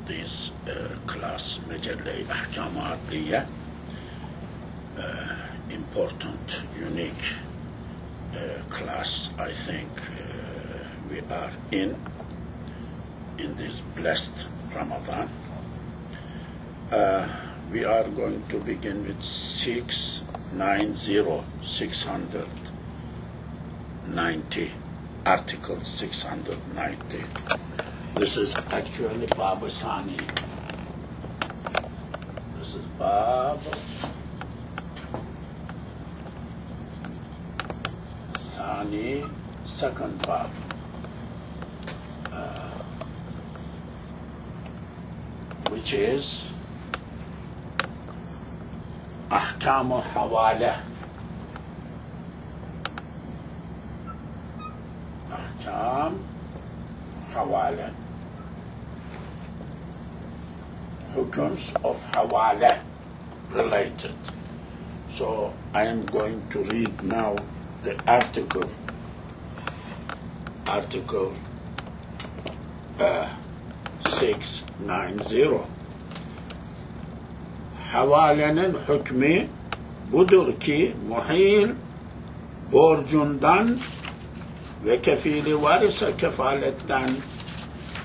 this class, Majalla Articles, important, unique class, I think we are in this blessed Ramadan. We are going to begin with 690 articles, 690. This is actually Bab Sani. This is Bab Sani, second Bab. Which is Ahkam Hawala. Ahkam Hawala. Hukums of Hawala related. So I am going to read now the article 690. Havalenin hükmü budur ki muhil borcundan ve kefili var ise kefaletten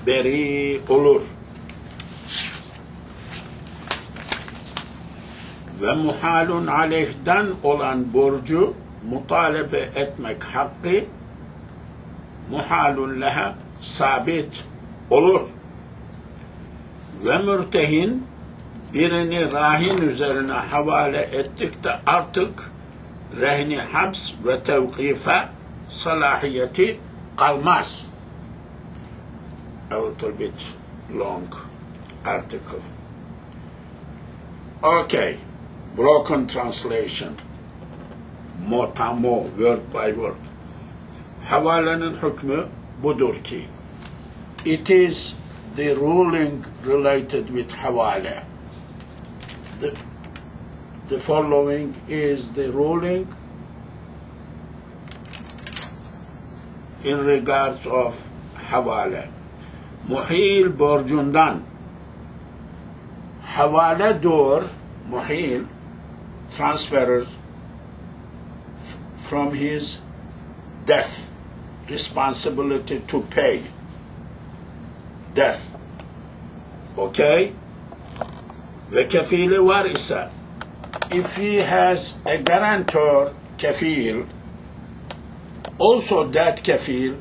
beri olur. Ve muhalun aleyhden olan borcu mutalebe etmek hakkı muhalun leha sabit olur. Ve mürtehin birini rahin üzerine havale ettik de artık rehni habs ve tevkife salahiyeti kalmaz. A little bit long article. Okay, broken translation. Motamo, word by word. Havalenin hükmü budur ki. It is the ruling related with Hawala. The following is the ruling in regards of Hawala. Muhil borcundan. Hawala door, muhil, transfers from his death, responsibility to pay. Death. Okay? Ve kefili var ise, if he has a guarantor, kefil, also that kefil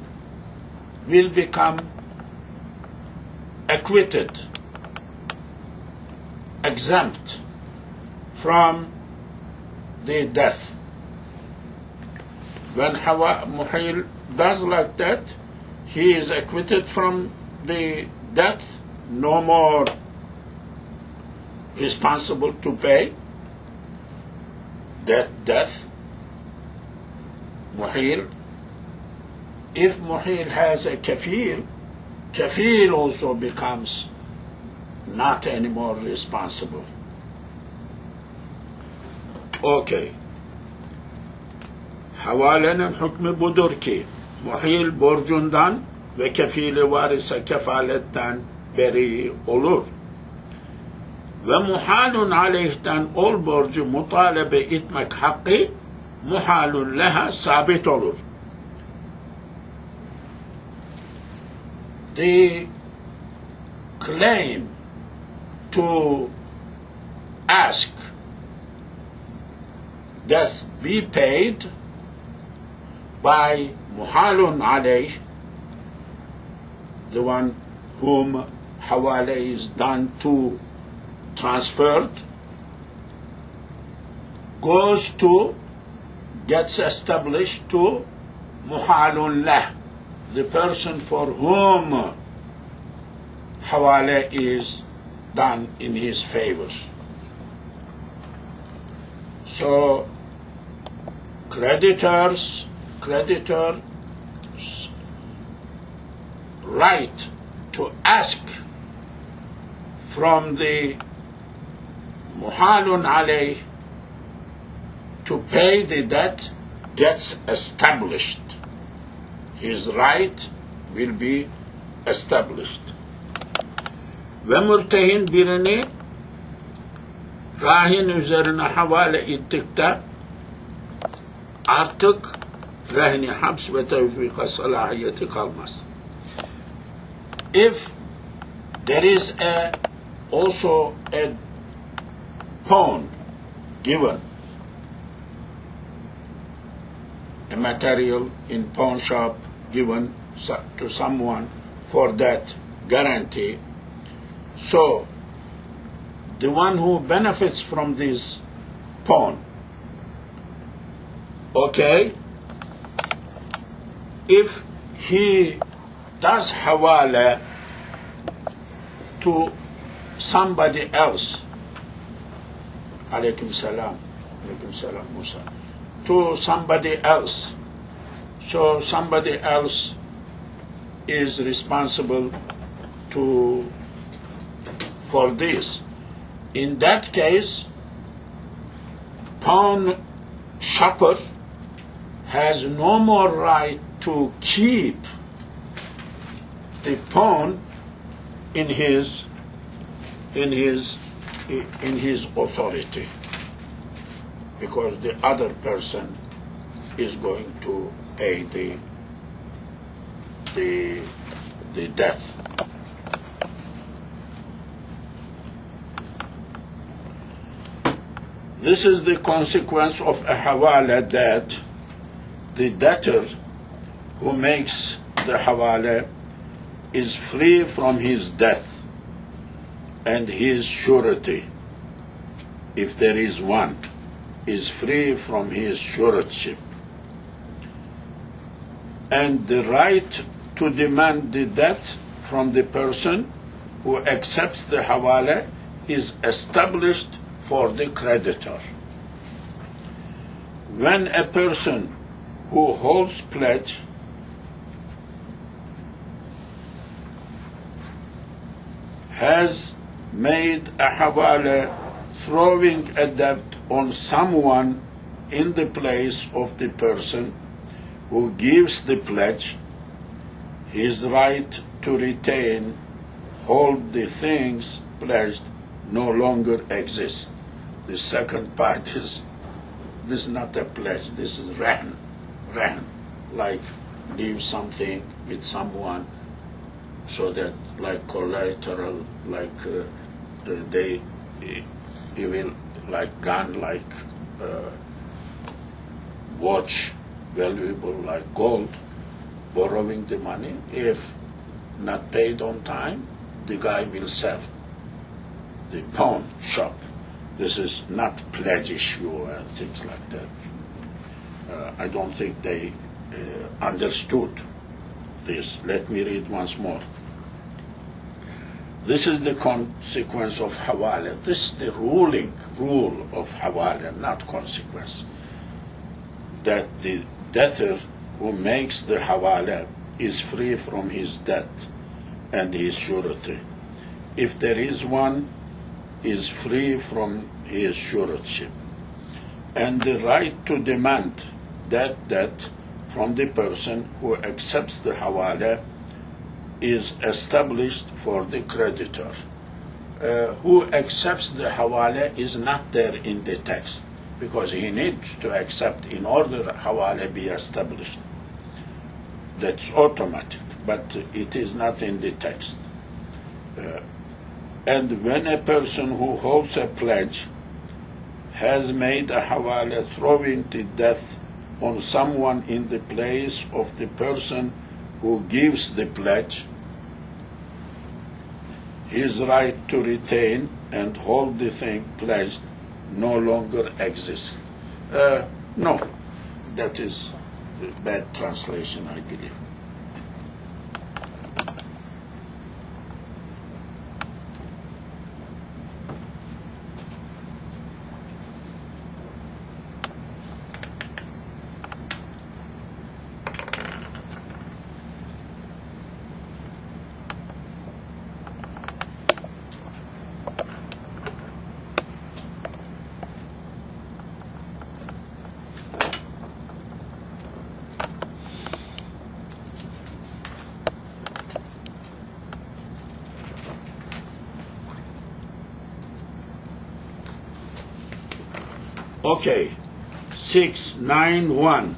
will become acquitted, exempt from the death. When Muhil does like that, he is acquitted from the death, no more responsible to pay that death. Muhil. If Muhil has a kafil, kafil also becomes not anymore responsible. Okay. Havalenin hükmü budur ki, muhil borcundan ve kefili var ise kefaletten beri olur. Ve muhalun aleyhten ol borcu mutalebe etmek hakkı muhalun leha sabit olur. The claim to ask that be paid by muhalun alayh, the one whom hawala is done to, transferred, gets established to muhalun lah, the person for whom hawala is done in his favors. So creditor's right to ask from the muhalun alayh to pay the debt gets established. His right will be established. ve mürtehin birini rahin üzerine havale ettikte artık rehni haps ve tevfika salahiyeti kalmaz. If there is also a pawn given, a material in pawn shop given to someone for that guarantee, so the one who benefits from this pawn, okay, if he does hawala to somebody else, alaykum salam Musa, to somebody else, so somebody else is responsible for this. In that case, pawn shopper has no more right to keep the pawn in his authority, because the other person is going to pay the debt. This is the consequence of a hawala, that the debtor who makes the hawala is free from his debt and his surety, if there is one, is free from his suretship. And the right to demand the debt from the person who accepts the hawala is established for the creditor. When a person who holds pledge has made a hawala throwing a debt on someone in the place of the person who gives the pledge, his right to retain, hold the things pledged no longer exists. The second part is, this is not a pledge, this is rahn, like leave something with someone so that, like collateral, like he will, like gun, like watch, valuable like gold, borrowing the money. If not paid on time, the guy will sell the pawn shop. This is not pledge issue and things like that. I don't think they understood this. Let me read once more. This is the consequence of hawala. This is the rule of hawala, not consequence. That the debtor who makes the hawala is free from his debt and his surety. If there is one, is free from his suretship. And the right to demand that debt from the person who accepts the hawala is established for the creditor. Who accepts the hawala is not there in the text, because he needs to accept in order hawala be established. That's automatic, but it is not in the text. And when a person who holds a pledge has made a hawala throwing the debt on someone in the place of the person who gives the pledge, his right to retain and hold the thing pledged no longer exists. No, that is a bad translation, I believe. Okay, 691.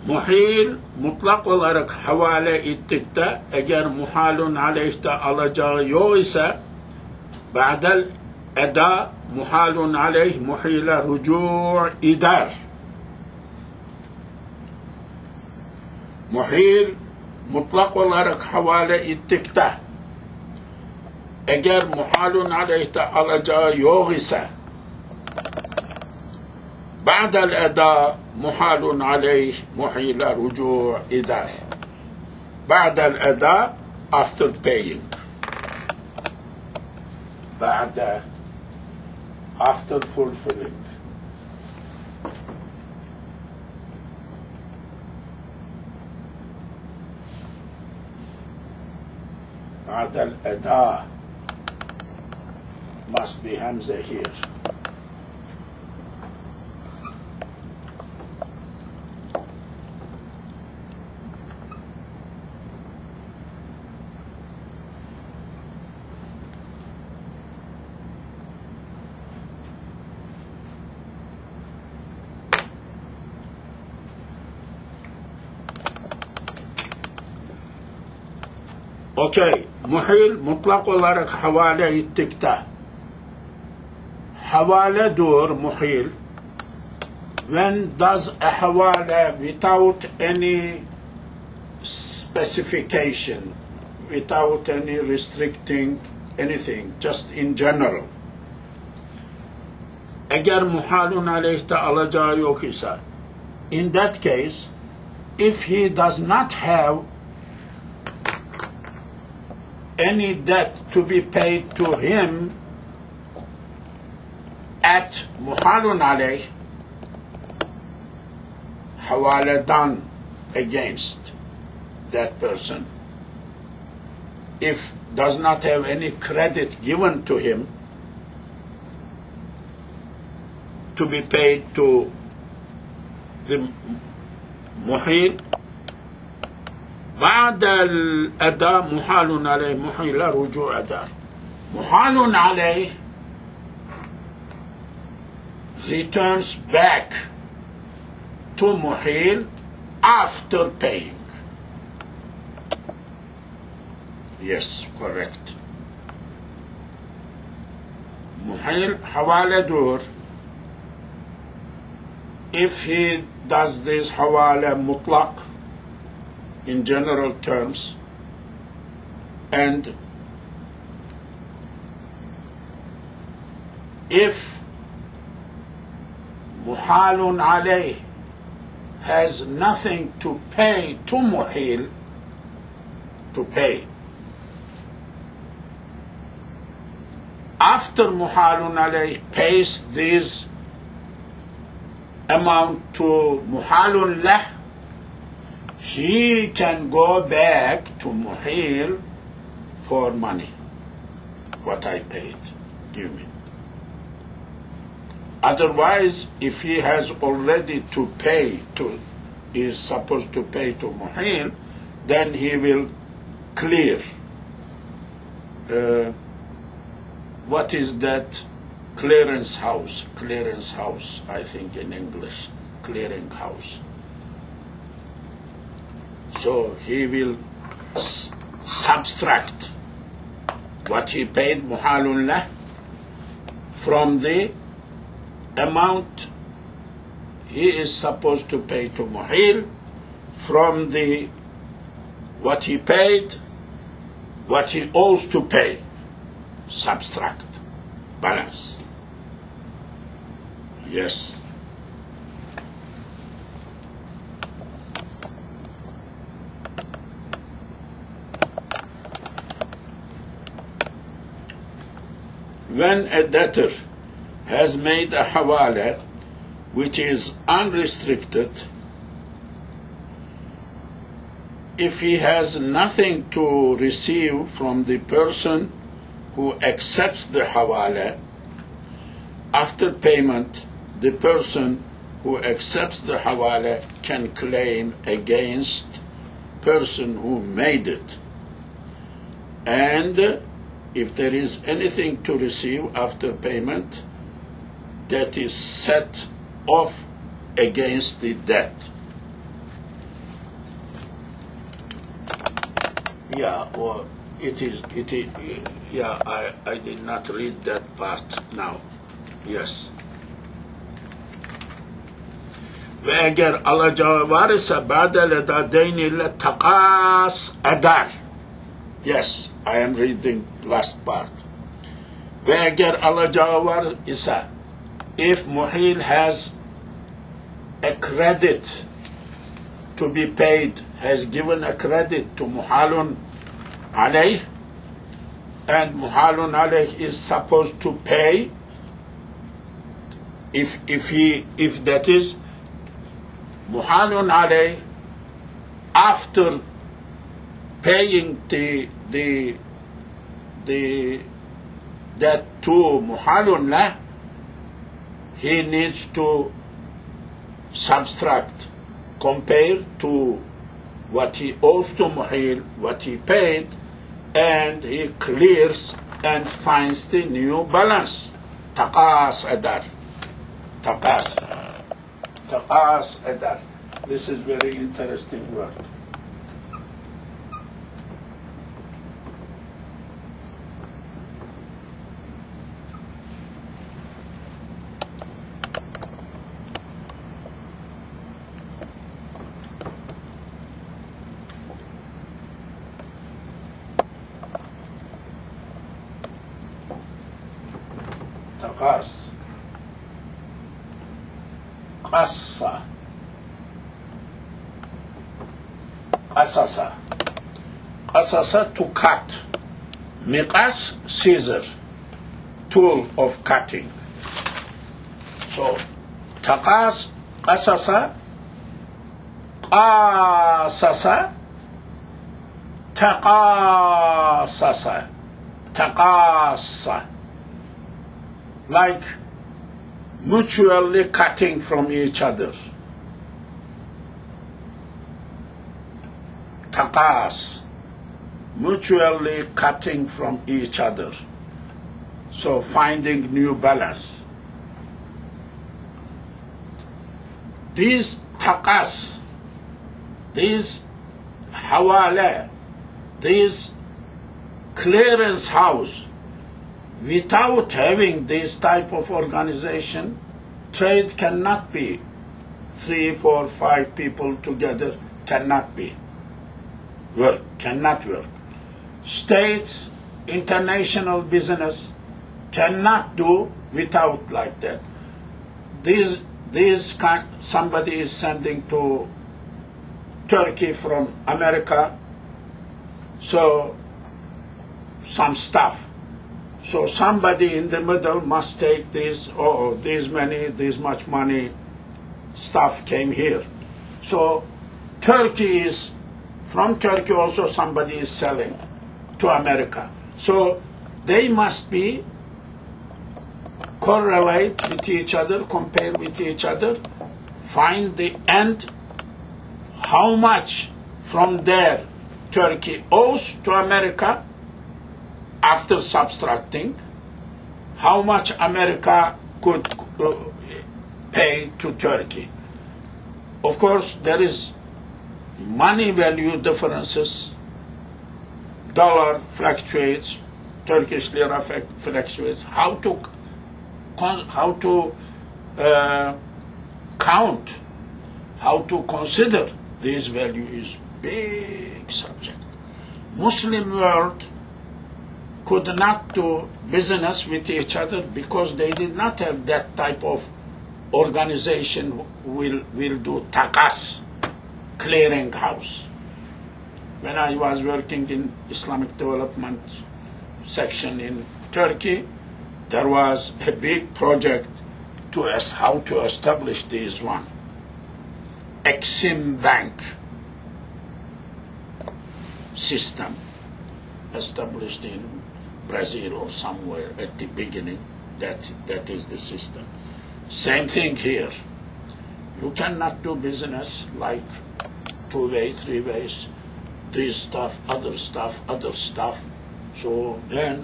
Muhil mutlak olarak havale ettikte eğer muhalun aleyhte alacağı yok ise ba'del eda muhalun aleyh muhile rücu' eder. Muhil mutlak olarak havale ettikte eğer muhalun aleyhte alacağı yok ise ba'del eda muhalun aleyh muhile rücu' eder. Ba'del eda after paying. Ba'da after fulfilling. Ba'del eda must be Hamza here. Okey, muhil mutlak olarak havale ettikte havale dur muhil when does a havale without any specification, without any restricting anything, just in general. Eğer muhalun aleyhte alacağı yok ise, in that case, if he does not have any debt to be paid to him at muhalun aleyh, havale done against that person, if does not have any credit given to him to be paid to the muhil, بعد الأداء محال عليه محيل رجوع دار. محال عليه returns back to muhil after paying. Yes, correct. Muhil havale dur. If he does this havale mutlak, in general terms, and if muhalun alayh has nothing to pay to muhil to pay, after muhalun alayh pays this amount to muhalun lah, he can go back to muhil for money. What I paid, give me. Otherwise, if he has already to pay to, is supposed to pay to muhil, then he will clear. What is that? Clearance house. Clearance house, I think in English. Clearing house. So he will subtract what he paid muhalun lah from the amount he is supposed to pay to muhil, from the what he paid, what he owes to pay, subtract, balance. Yes. When a debtor has made a hawala which is unrestricted, if he has nothing to receive from the person who accepts the hawala, after payment, the person who accepts the hawala can claim against person who made it. And if there is anything to receive after payment, that is set off against the debt. Yeah, or it is, yeah, I did not read that part now. Yes. Ve eğer alacağı var ise ba'del edadeyn ile takas eder. Yes, I am reading last part. Ve eğer alacağı var ise, if muhil has a credit to be paid, has given a credit to muhalun alayh, and muhalun alayh is supposed to pay, if that is muhalun alayh, after paying the debt to muhalun lah, he needs to subtract, compare to what he owes to muhil, what he paid, and he clears and finds the new balance. Taqas adar. Taqas. Taqas adar. This is very interesting word. Taqas. Qassa. Qasasa. Qasasa, to cut. Miqas, scissor, tool of cutting. So, taqas, qasasa, qasasa, taqasasa, taqasa. Like mutually cutting from each other. Taqas, mutually cutting from each other. So finding new balance. These taqas, these hawala, these clearance house, without having this type of organization, trade cannot be 3, 4, 5 people together, cannot be. Work, cannot work. States, international business cannot do without like that. Somebody is sending to Turkey from America, so some stuff. So somebody in the middle must take this, this much money stuff came here. So from Turkey also somebody is selling to America. So they must be correlate with each other, compare with each other, find the end, how much from there Turkey owes to America, after subtracting, how much America could pay to Turkey. Of course, there is money value differences. Dollar fluctuates, Turkish lira fluctuates. How to count, how to consider this value is big subject. Muslim world could not do business with each other because they did not have that type of organization will do taqas, clearing house. When I was working in Islamic development section in Turkey, there was a big project to how to establish this one. Exim Bank system established in Brazil or somewhere at the beginning. That is the system. Same thing here. You cannot do business like 2 ways, 3 ways. this stuff, other stuff, other stuff. So then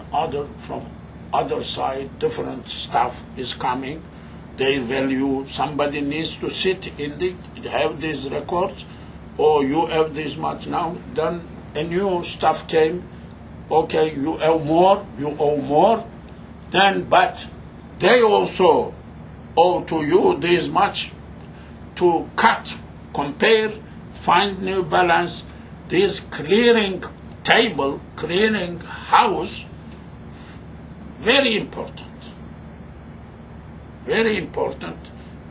from other side, different stuff is coming. They value, somebody needs to sit have these records, or you have this much now, then a new stuff came, okay, you owe more, then, but they also owe to you this much to cut, compare, find new balance. This clearing table, clearing house, very important. Very important.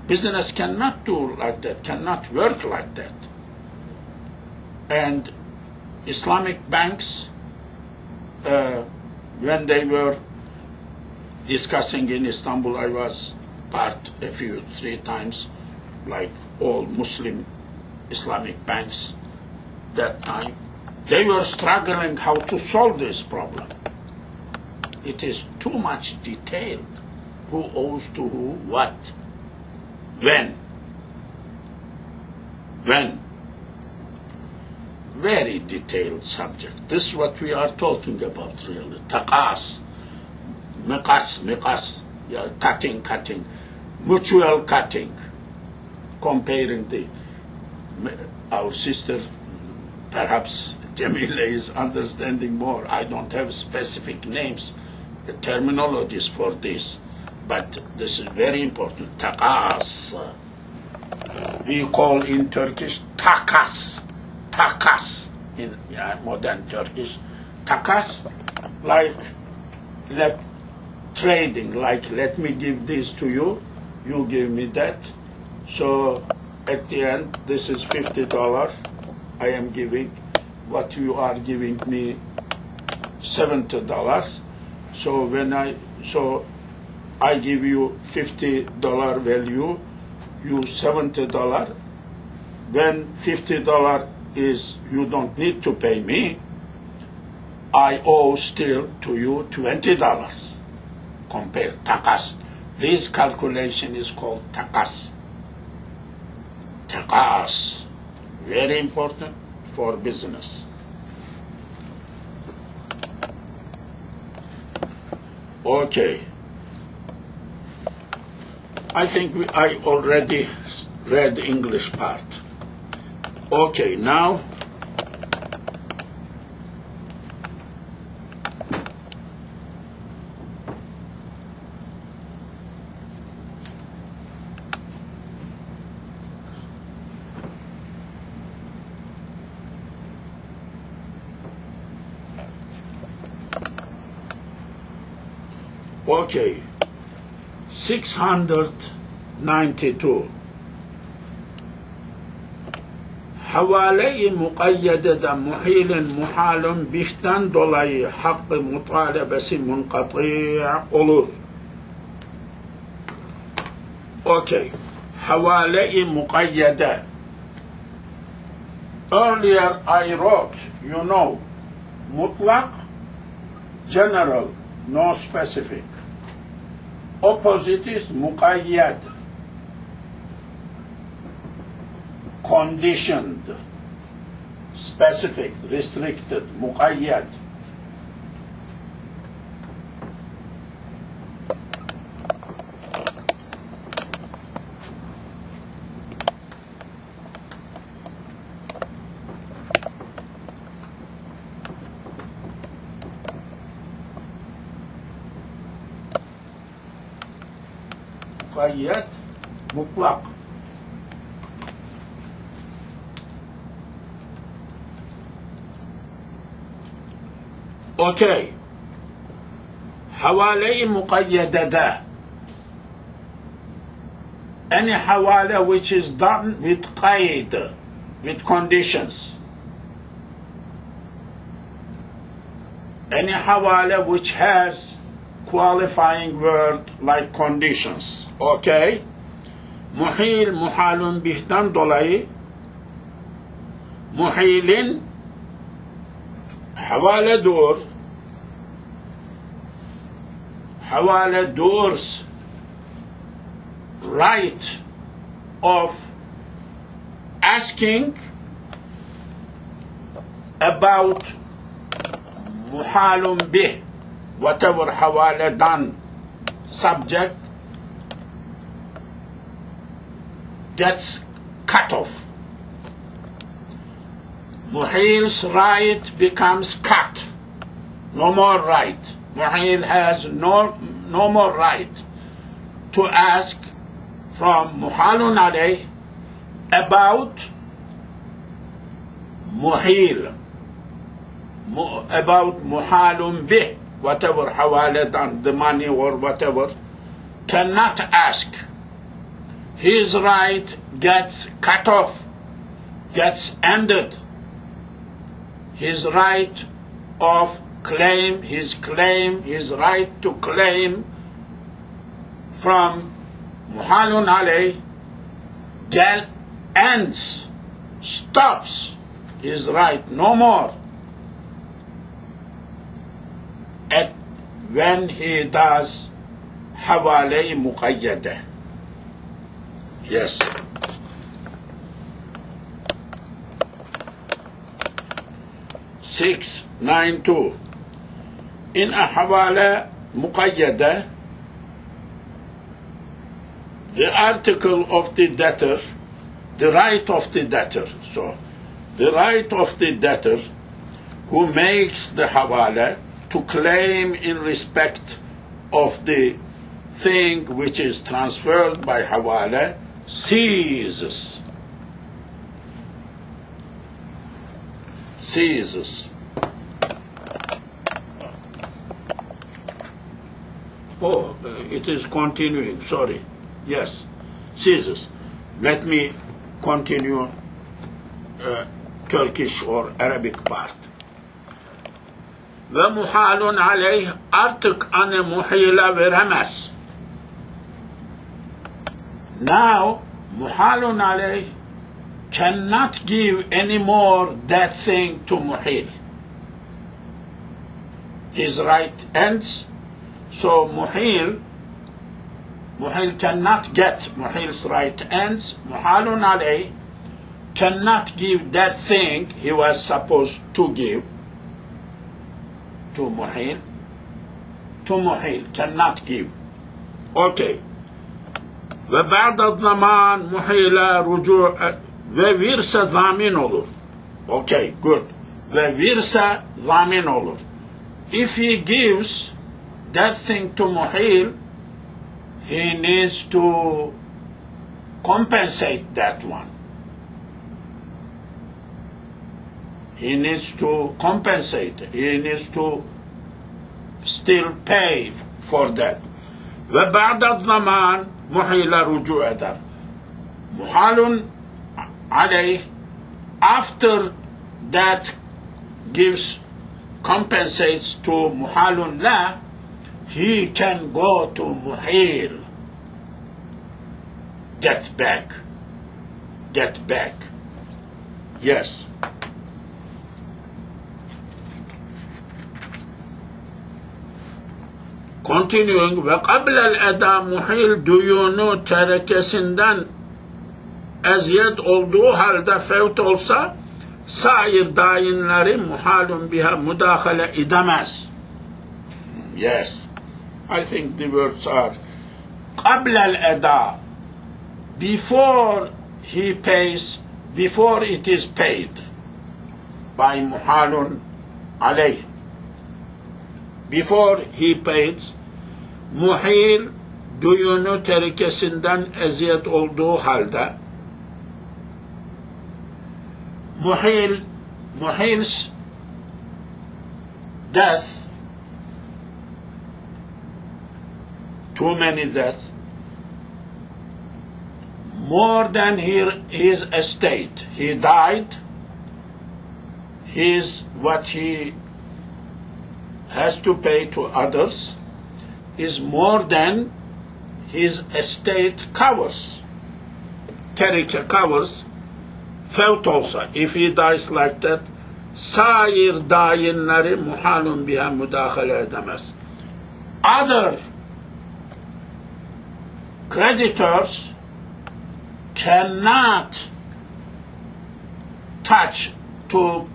Business cannot do like that, cannot work like that. And Islamic banks, when they were discussing in Istanbul, I was part 3 times, like all Muslim Islamic banks that time. They were struggling how to solve this problem. It is too much detailed. Who owes to who, what, when. Very detailed subject. This is what we are talking about really. Taqas, miqas, yeah, cutting, mutual cutting, comparing our sister, perhaps Jamila is understanding more. I don't have specific names, the terminologies for this. But this is very important. Takas. We call in Turkish takas. Takas in modern Turkish. Takas, like trading, like let me give this to you, you give me that. So at the end, this is $50. I am giving. What you are giving me, $70. So I give you $50 value, you $70. When $50 is you don't need to pay me, I owe still to you $20. Compare takas. This calculation is called takas. Takas, very important for business. Okay. I think I already read the English part. Okay, now okay, 692. Havale-i mukayyedede muhilin muhalun bihten dolayı hakkı mutalebesi munkatî olur. Okay. Havale-i mukayyede. Earlier I wrote, you know, mutlak, general, no specific. Opposite is muqayyad, conditioned, specific, restricted, muqayyad. Muqayyad, mutlak. Okay. Havale-i muqayyedede. Any hawale which is done with qaid, with conditions. Any hawale which has qualifying word like conditions. Okay. Muhil muhalun bih'ten dolayı muhilin havaledur, havaledur's right of asking about muhalun bih, whatever hawala done subject gets cut off. Muhil's right becomes cut. No more right. Muhil has no more right to ask from muhalun alayh about muhil, about muhalun bih, whatever hawala done, the money or whatever, cannot ask. His right gets cut off, gets ended. His right of claim, his right to claim from muhalun alayh ends, stops his right, no more. At when he does hawale muqayyada. Yes. Six, 9-2. In a hawala muqayyada, the article of the debtor, the right of the debtor, so the right of the debtor who makes the hawala to claim in respect of the thing which is transferred by hawala ceases. Oh, it is continuing, sorry. Yes, ceases. Let me continue Turkish or Arabic part. Ve muhalun aleyh artık anı muhile veremez. Now, muhalun aleyh cannot give any more that thing to muhil. His right ends, so muhil cannot get, muhil's right ends, muhalun aleyh cannot give that thing he was supposed to give to muhil, cannot give. Okay. Ve ba'da zaman muhila rucu ve virse zamin olur. Okay, good. Ve virse zamin olur. If he gives that thing to muhil, he needs to compensate that one. He needs to compensate. He needs to still pay for that. Ve ba'da zaman muhila rucu eder. Muhalun alayh, after that gives, compensates to muhalun la, he can go to muhil. Get back. Yes. Continuing, ve qabla'l eda muhil duyunu terekesinden eziyet olduğu halde fevt olsa sair dayinleri muhalun biha müdahale edemez. Yes. I think the words are qabla'l eda, before he pays, before it is paid by muhalun alayh. Before he pays, muhil duyunu terikesinden eziyet olduğu halde muhil's death, too many deaths, more than his estate. He died, what he has to pay to others is more than his estate covers. Terike covers, fevt olsa, if he dies like that, sair dayinleri muhalun biha müdahale edemez. Other creditors cannot touch to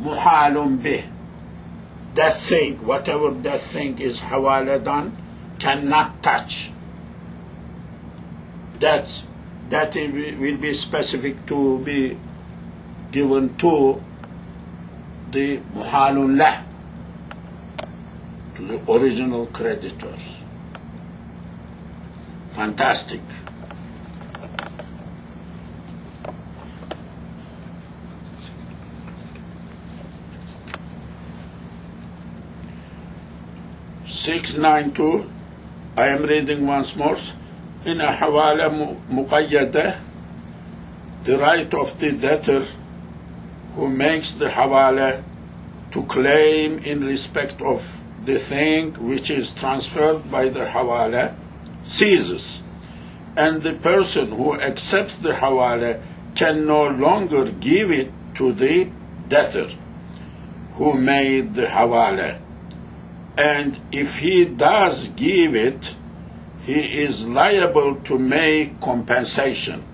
muhalun bih. That thing, whatever that thing is hawaladan, cannot touch. That will be specific to be given to the muhalun lah, to the original creditors. Fantastic. (692). I am reading once more. In a hawala muqayyada, the right of the debtor who makes the hawala to claim in respect of the thing which is transferred by the hawala ceases, and the person who accepts the hawala can no longer give it to the debtor who made the hawala. And if he does give it, he is liable to make compensation.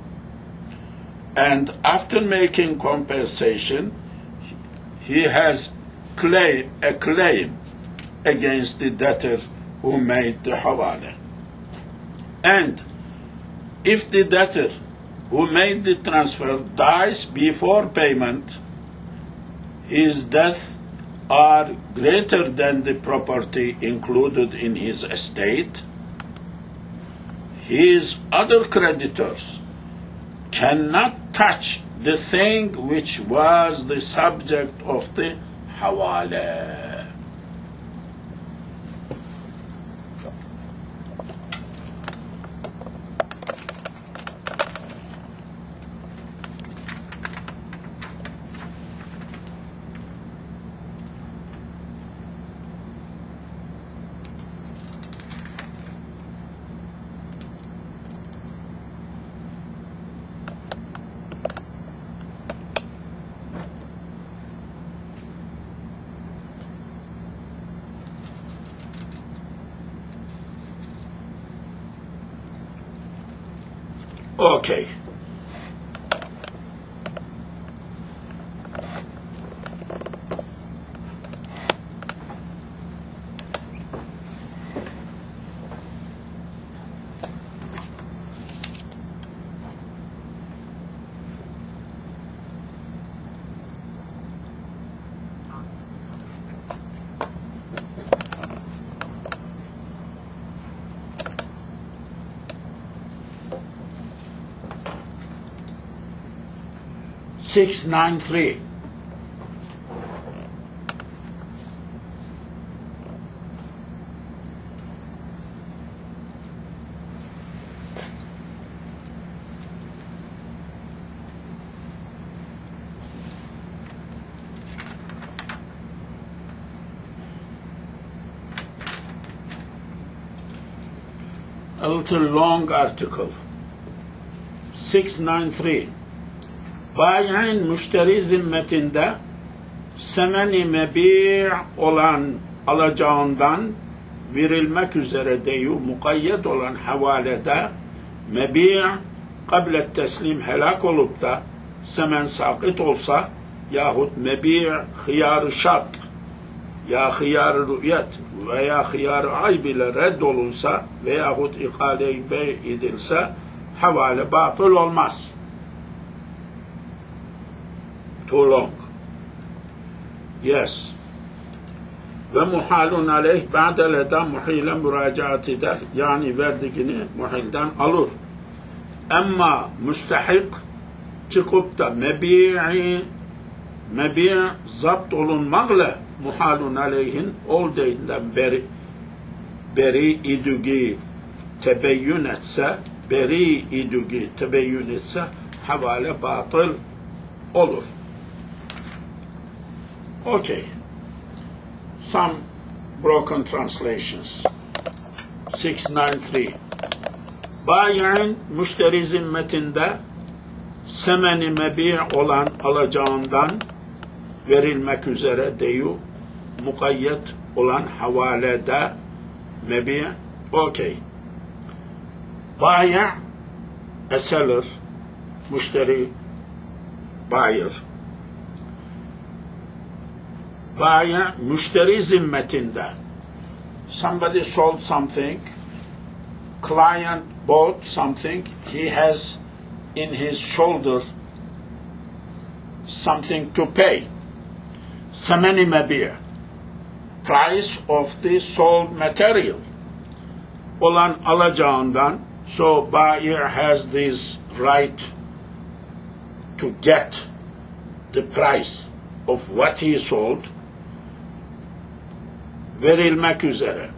And after making compensation, he has a claim against the debtor who made the hawala. And if the debtor who made the transfer dies before payment, his death are greater than the property included in his estate, his other creditors cannot touch the thing which was the subject of the hawala. Okay. (693). A little long article. 693. Bayi'in müşteri zimmetinde semeni mebi' olan alacağından verilmek üzere deyu mukayyet olan havalede mebi' kablet teslim helak olup da semen sakit olsa yahut mebi' hıyar-ı şart ya hıyar-ı rü'yet veya hıyar-ı ayb ile reddolunsa veyahut ikale-i bey edilse havale batıl olmaz. Too long. Yes. Ve muhalun aleyh ba'deleden muhile müracaat eder. Yani verdiğini muhilden alır. Ama müstehik çıkıp da mebi' zapt olunmakla muhalun aleyhin olduğundan beri idügi tebeyyün etse havale batıl olur. Okay. Some broken translations. 693. Bayi'in müşteri zimmetinde semeni mebi' olan alacağından verilmek üzere deyu mukayyet olan havalede mebi' okay. Bayi' a seller, müşteri buyer. Bayi müşteri zimmetinde. Somebody sold something, client bought something, he has in his shoulder something to pay. Semeni mebiye. Price of the sold material. Olan alacağından, so buyer has this right to get the price of what he sold verilmek üzere.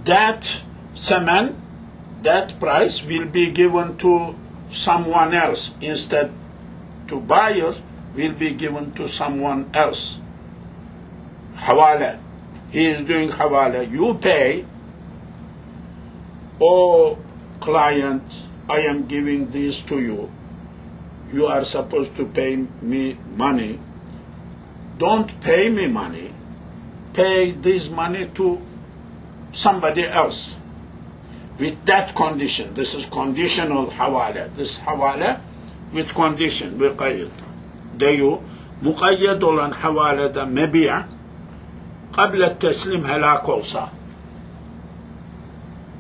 That semen, that price will be given to someone else instead to buyer will be given to someone else. Havale. He is doing havale. You pay. Oh, client, I am giving this to you. You are supposed to pay me money. Don't pay me money. Pay this money to somebody else. With that condition. This is conditional havale. This havale with condition. Mukayyed. Deyu. Mukayyed olan havalede mebi'a قبل teslim helak olsa.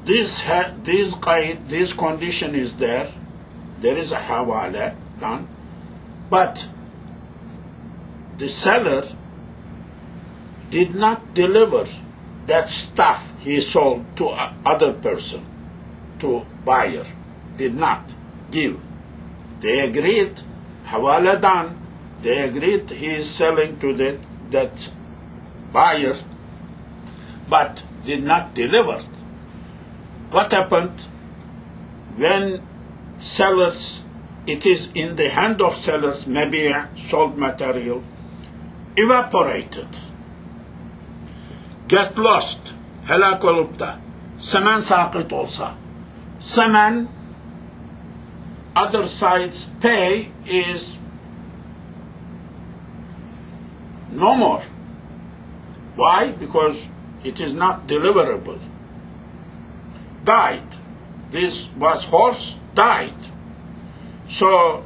This condition is there. There is a hawala done, but the seller did not deliver that stuff he sold to other person, to buyer. Did not give. They agreed, hawala done. They agreed he is selling to that buyer, but did not deliver. What happened when sellers, it is in the hand of sellers, maybe sold material, evaporated, get lost, helak olup da, semen sakit olsa, semen, other side's pay is no more. Why? Because it is not deliverable. Died. This was horse, died. So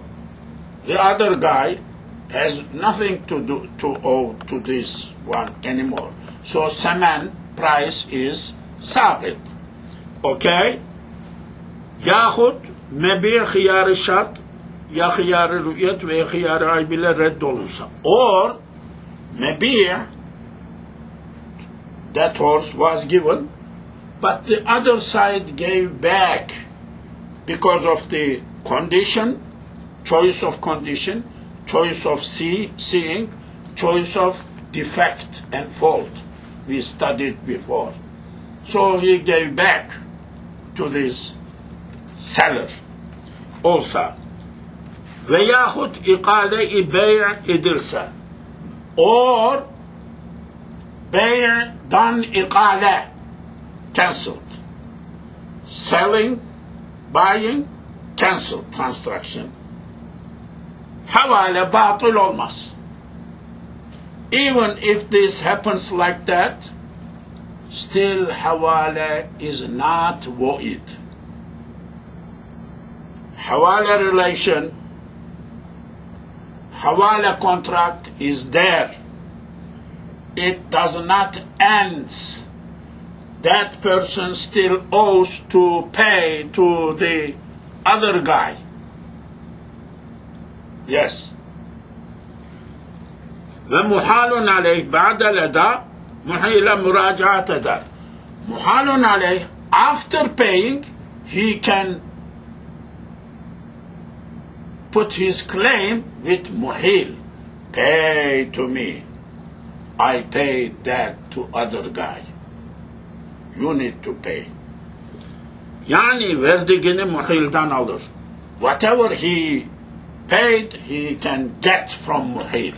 the other guy has nothing to owe to this one anymore. So semen price is sabit. Okay? Yahut mebi hıyarı şart, ya hıyarı rüyet ve hıyarı ay bile reddolunsa. Or mebi, that horse was given, but the other side gave back because of the condition, choice of condition, choice of seeing, choice of defect and fault. We studied before. So he gave back to this seller also. Veyahut ikale-i bey' edilse, or bey' done ikale, cancelled. Selling, buying, cancelled transaction. Havale batıl olmaz. Even if this happens like that, still havale is not void. Havale relation, havale contract is there. It does not end. That person still owes to pay to the other guy. Yes. Ve muhalun aleyh ba'da leda muhile müracaat eder. Muhalun aleyh, after paying, he can put his claim with muhil. Pay to me. I paid that to other guy. You need to pay. Yani verdiğini muhilden alır. Whatever he paid, he can get from muhil.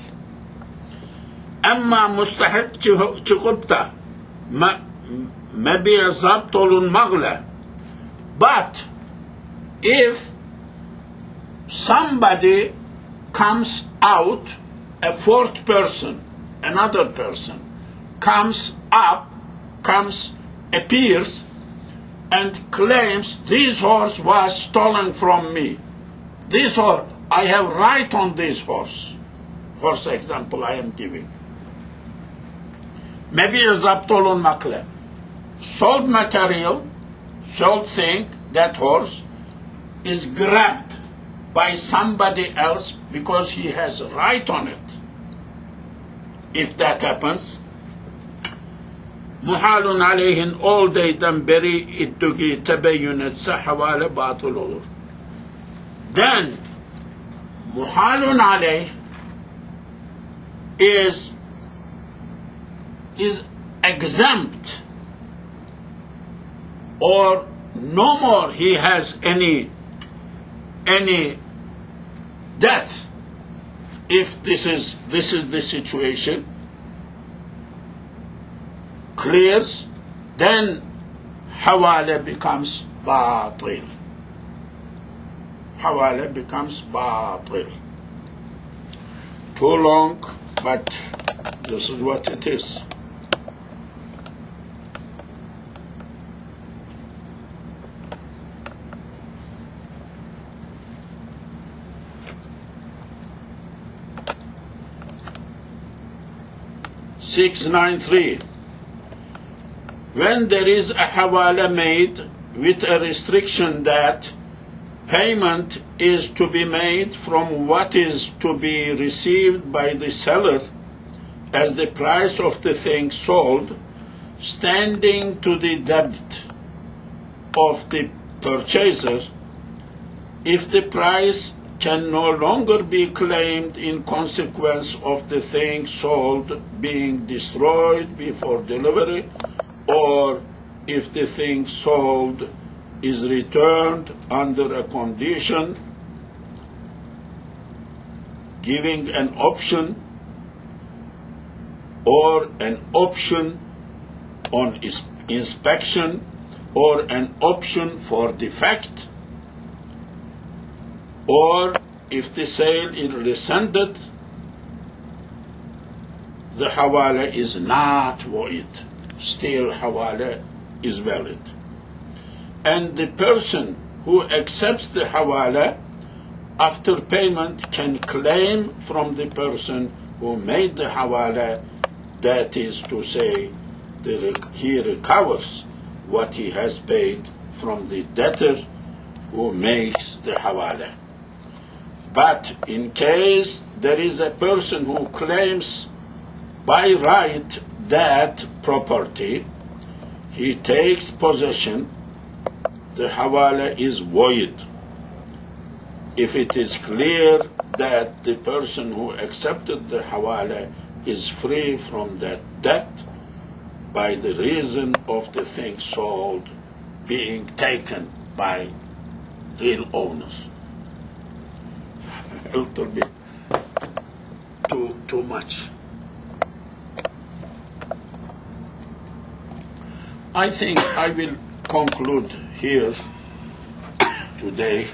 Ama mustahik çıkıp da mebiye zapt olunmakla. But if somebody comes out, a fourth person, another person, appears and claims this horse was stolen from me. This horse, I have right on this horse. Horse example I am giving. maybe zapt olunmakla. Sold material, sold thing, that horse, is grabbed by somebody else because he has a right on it. If that happens, muhalun aleyhin all day'den beri iddugi tebeyyün etse havale batıl olur. Then muhalun aleyh is exempt, or no more he has any debt. If this is the situation clears, then hawale becomes batil. Hawale becomes batil. Too long, but this is what it is. (693) When there is a hawala made with a restriction that payment is to be made from what is to be received by the seller as the price of the thing sold, standing to the debt of the purchaser, if the price can no longer be claimed in consequence of the thing sold being destroyed before delivery, or if the thing sold is returned under a condition giving an option, or an option on inspection, or an option for defect, or if the sale is rescinded, the hawala is not void. Still hawala is valid. And the person who accepts the hawala after payment can claim from the person who made the hawala, that is to say, he recovers what he has paid from the debtor who makes the hawala. But in case there is a person who claims by right that property, he takes possession, the hawala is void. If it is clear that the person who accepted the hawala is free from that debt by the reason of the thing sold being taken by real owners. A little bit too much. I think I will conclude here today.